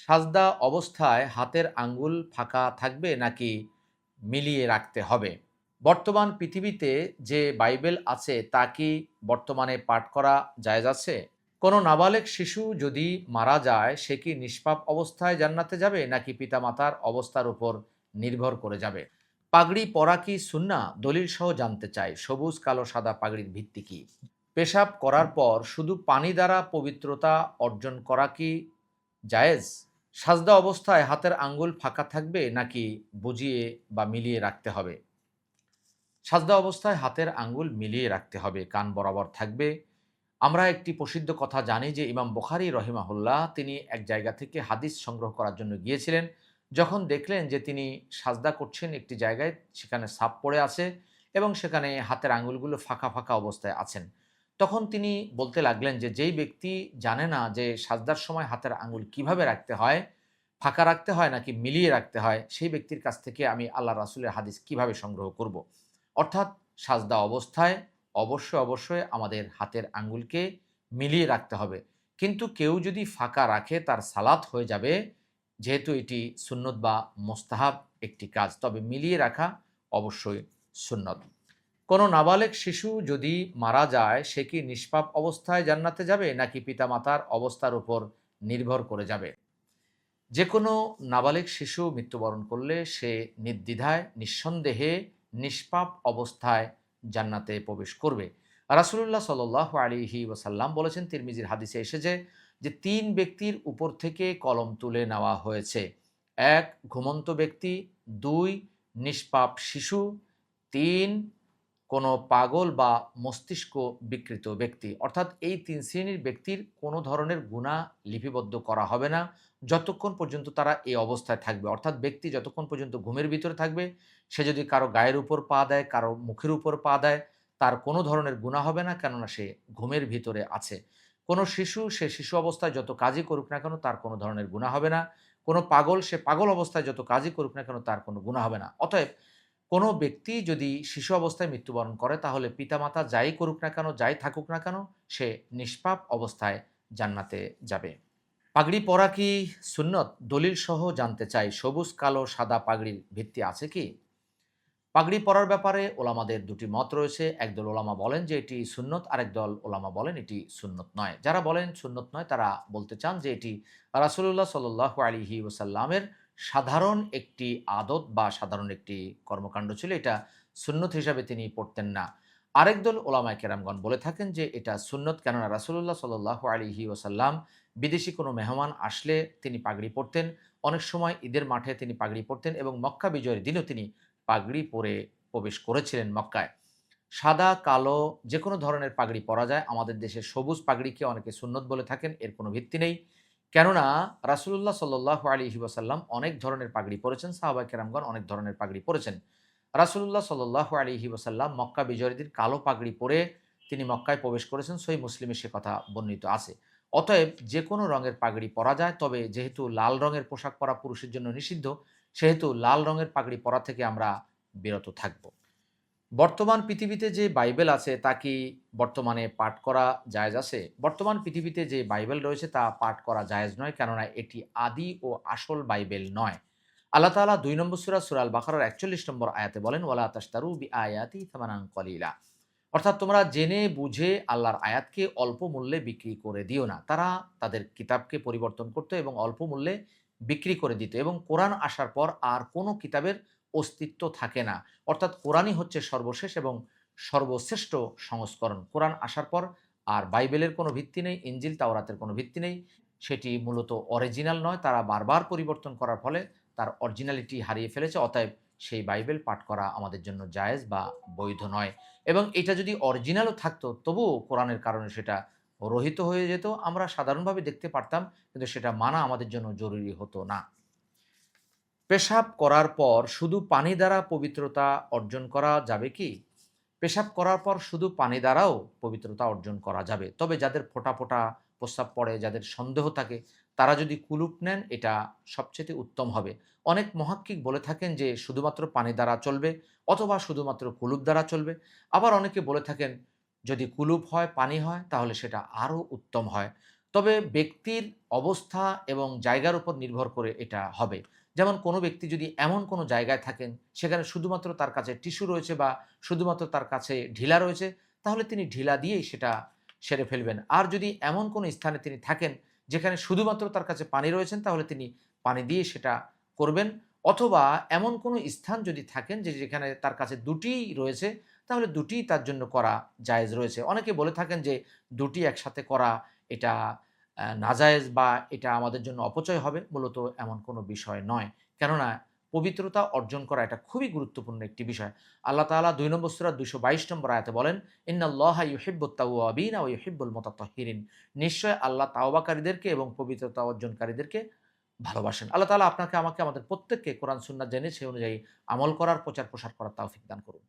সাজদা অবস্থায় হাতের আঙ্গুল ফাঁকা থাকবে নাকি মিলিয়ে রাখতে হবে? বর্তমান পৃথিবীতে যে বাইবেল আছে তা কি বর্তমানে পাঠ করা জায়েজ আছে? কোনো নাবালেগ শিশু যদি মারা যায় সে কি নিষ্পাপ অবস্থায় জান্নাতে যাবে নাকি পিতামাতার অবস্থার উপর নির্ভর করে যাবে? পাগড়ি পরা কি সুন্নাহ? দলিল সহ জানতে চাই। সবুজ, কালো, সাদা পাগড়ির ভিত্তি কি? পেশাব করার পর শুধু পানি দ্বারা পবিত্রতা অর্জন করা কি জায়েজ? সাজদা অবস্থায় হাতের আঙ্গুল ফাঁকা থাকবে নাকি বুজিয়ে বা মিলিয়ে রাখতে হবে? সাজদা অবস্থায় হাতের আঙ্গুল মিলিয়ে রাখতে হবে, কান বরাবর থাকবে। আমরা একটি প্রসিদ্ধ কথা জানি যে ইমাম বুখারী রহিমাহুল্লাহ তিনি এক জায়গা থেকে হাদিস সংগ্রহ করার জন্য গিয়েছিলেন। যখন দেখলেন যে তিনি সাজদা করছেন একটি জায়গায়, সেখানে সাপ পড়ে আছে এবং সেখানে হাতের আঙ্গুলগুলো ফাঁকা ফাঁকা অবস্থায় আছেন। তখন তিনি বলতে লাগলেন যে যেই ব্যক্তি জানে না যে সাজদার সময় হাতের আঙ্গুল কিভাবে রাখতে হয়, ফাঁকা রাখতে হয় নাকি মিলিয়ে রাখতে হয়, সেই ব্যক্তির কাছ থেকে আমি আল্লাহ রাসূলের হাদিস কিভাবে সংগ্রহ করব? অর্থাৎ সাজদা অবস্থায় অবশ্যই আমাদের হাতের আঙ্গুলকে মিলিয়ে রাখতে হবে। কিন্তু কেউ যদি ফাঁকা রাখে তার সালাত হয়ে যাবে, যেহেতু এটি সুন্নত বা মোস্তাহাব একটি কাজ। তবে মিলিয়ে রাখা অবশ্যই সুন্নত। কোনো নাবালেগ শিশু যদি মারা যায় সে কি নিষ্পাপ অবস্থায় জান্নাতে যাবে নাকি পিতামাতার অবস্থার উপর নির্ভর করে যাবে? যেকোনো নাবালেগ শিশু মৃত্যুবরণ করলে সে নির্দ্বিধায় নিঃসন্দেহে নিষ্পাপ অবস্থায় জান্নাতে প্রবেশ করবে। রাসূলুল্লাহ সাল্লাল্লাহু আলাইহি ওয়াসাল্লাম বলেছেন, তিরমিজির হাদিসে এসেছে যে ৩ ব্যক্তির উপর থেকে কলম তুলে নেওয়া হয়েছে। ১ ঘুমন্ত ব্যক্তি, ২ নিষ্পাপ শিশু, ৩ কোনো পাগল বা মস্তিষ্ক বিকৃত ব্যক্তি। অর্থাৎ এই ৩ শ্রেণীর ব্যক্তির কোনো ধরনের গুনাহ লিপিবদ্ধ করা হবে না যতক্ষণ পর্যন্ত তারা এই অবস্থায় থাকবে। অর্থাৎ ব্যক্তি যতক্ষণ পর্যন্ত ঘুমের ভিতরে থাকবে, সে যদি কারো গায়ের উপর পা দেয়, কারো মুখের উপর পা দেয়, তার কোনো ধরনের গুনাহ হবে না, কেননা সে ঘুমের ভিতরে আছে। কোনো শিশু, সে শিশু অবস্থায় যত কাজই করুক না কেন তার কোনো ধরনের গুনাহ হবে না। কোনো পাগল, সে পাগল অবস্থায় যত কাজই করুক না কেন তার কোনো গুনাহ হবে না। অতএব কোনো ব্যক্তি যদি শিশু অবস্থায় মৃত্যুবরণ করে তাহলে পিতামাতা যাই করুক না কেন, যাই থাকুক না কেন, সে নিষ্পাপ অবস্থায় জান্নাতে যাবে। পাগড়ি পরা কি সুন্নত? দলিল সহ জানতে চাই। সবুজ, কালো, সাদা পাগড়ির ভিত্তি আছে কি? পাগড়ি পরার ব্যাপারে ওলামাদের দুটি মত রয়েছে। একদল ওলামা বলেন যে এটি সুন্নত, আরেক দল ওলামা বলেন এটি সুন্নত নয়। যারা বলেন সুন্নত নয় তারা বলতে চান যে এটি রাসূলুল্লাহ সাল্লাল্লাহু আলাইহি ওয়াসাল্লামের সাধারণ একটি আদত বা সাধারণ একটি কর্মকাণ্ড ছিল। এটা সুন্নত হিসাবে তিনি পড়তেন না। আরেক দল ওলামায়ে কেরামগণ বলে থাকেন যে এটা সুন্নত, কেননা রাসূলুল্লাহ সাল্লাল্লাহু আলাইহি ওয়াসাল্লাম বিদেশি কোনো মেহমান আসলে তিনি পাগড়ি পরতেন। অনেক সময় ঈদের মাঠে তিনি পাগড়ি পরতেন এবং মক্কা বিজয়ের দিনেও তিনি পাগড়ি পরে প্রবেশ করেছিলেন মক্কায়। সাদা, কালো যেকোনো ধরনের পাগড়ি পরা যায়। আমাদের দেশে সবুজ পাগড়িকে অনেকে সুন্নত বলে থাকেন, এর কোনো ভিত্তি নেই। কেননা রাসূলুল্লাহ সাল্লাল্লাহু আলাইহি ওয়াসাল্লাম অনেক ধরনের পাগড়ি পরেছেন, সাহাবায়ে কেরামগণ অনেক ধরনের পাগড়ি পরেছেন। রাসূলুল্লাহ সাল্লাল্লাহু আলাইহি ওয়াসাল্লাম মক্কা বিজয়ের দিন কালো পাগড়ি পরে তিনি মক্কায় প্রবেশ করেছেন, সহিহ মুসলিমে সে কথা বর্ণিত আছে। অতএব যেকোনো রঙের পাগড়ি পরা যায়, তবে যেহেতু লাল রঙের পোশাক পরা পুরুষের জন্য নিষিদ্ধ, সেহেতু লাল রঙের পাগড়ি পরা থেকে আমরা বিরত থাকব। বর্তমান পৃথিবীতে যে বাইবেল আছে তা কি বর্তমানে পাঠ করা জায়েজ আছে? বর্তমান পৃথিবীতে যে বাইবেল রয়েছে তা পাঠ করা জায়েজ নয়, কেননা এটি আদি ও আসল বাইবেল নয়। আল্লাহ তাআলা ২ নম্বর সূরা, সূরা আল বাকারার ৪১ নম্বর আয়াতে বলেন, ওয়ালা তাশতারু বিআয়াতি থামানান কলিলা। অর্থাৎ তোমরা জেনে বুঝে আল্লাহর আয়াতকে অল্প মূল্যে বিক্রি করে দিও না। তারা তাদের কিতাবকে পরিবর্তন করত এবং অল্প মূল্যে বিক্রি করে দিত এবং কোরআন আসার পর আর কোনো কিতাবের অস্তিত্ব থাকে না। অর্থাৎ কোরআনই হচ্ছে সর্বশেষ এবং সর্বশ্রেষ্ঠ সংস্করণ। কোরআন আসার পর আর বাইবেলের কোনো ভিত্তি নেই, ইনজিল তাওরাতের কোনো ভিত্তি নেই। সেটি মূলত অরিজিনাল নয়। তারা বারবার পরিবর্তন করার ফলে তার অরিজিনালিটি হারিয়ে ফেলেছে। অতএব সেই বাইবেল পাঠ করা আমাদের জন্য জায়েজ বা বৈধ নয়। এবং এটা যদি অরিজিনালও থাকতো তবুও কোরআনের কারণে সেটা রহিত হয়ে যেত। আমরা সাধারণভাবে দেখতে পারতাম, কিন্তু সেটা মানা আমাদের জন্য জরুরি হতো না। পেশাব করার পর শুধু পানি দ্বারা পবিত্রতা অর্জন করা যাবে কি? পেশাব করার পর শুধু পানি দ্বারাও পবিত্রতা অর্জন করা যাবে। তবে যাদের ফোঁটা, ফোঁটা প্রস্রাব পড়ে, যাদের সন্দেহ থাকে, তারা যদি কুলুপ নেন এটা সবচাইতে উত্তম হবে। অনেক মুহাক্কিক বলে থাকেন যে শুধুমাত্র পানি দ্বারা চলবে অথবা শুধুমাত্র কুলুপ দ্বারা চলবে। আবার অনেকে বলে থাকেন যদি কুলুপ হয়, পানি হয় তাহলে সেটা আরও উত্তম হয়। তবে ব্যক্তির অবস্থা এবং জায়গার উপর নির্ভর করে এটা হবে। যেমন কোনো ব্যক্তি যদি এমন কোনো জায়গায় থাকেন, সেখানে শুধুমাত্র তার কাছে টিস্যু রয়েছে বা শুধুমাত্র তার কাছে ঢিলা রয়েছে, তাহলে তিনি ঢিলা দিয়েই সেটা সেরে ফেলবেন। আর যদি এমন কোনো স্থানে তিনি থাকেন, যেখানে শুধুমাত্র তার কাছে পানি রয়েছেন, তাহলে তিনি পানি দিয়ে সেটা করবেন। অথবা এমন কোনো স্থান যদি থাকেন যে যেখানে তার কাছে দুটিই রয়েছে, তাহলে দুটিই তার জন্য করা জায়েজ রয়েছে। অনেকে বলে থাকেন যে দুটি একসাথে করা এটা নাজায়েজ বা এটা আমাদের জন্য অপচয় হবে। মূলত এমন কোনো বিষয় নয়। কেননা পবিত্রতা অর্জন করা এটা খুবই গুরুত্বপূর্ণ একটি বিষয়। আল্লাহ তাআলা ২ নম্বর সূরা ২২২ নম্বর আয়াতে বলেন, "ইন্নাল্লাহা ইউহিব্বুত তাওয়াবিনা ওয়া ইউহিব্বুল মুতাত্তাহিরিন।" নিশ্চয় আল্লাহ তাওবাকারীদেরকে এবং পবিত্রতা অর্জনকারীদেরকে ভালোবাসেন। আল্লাহ তাআলা আপনাকে আমাকে আমাদের প্রত্যেককে কোরআন সুন্নাহ জেনে সে অনুযায়ী আমল করার, প্রচার প্রসার করার তৌফিক দান করুন।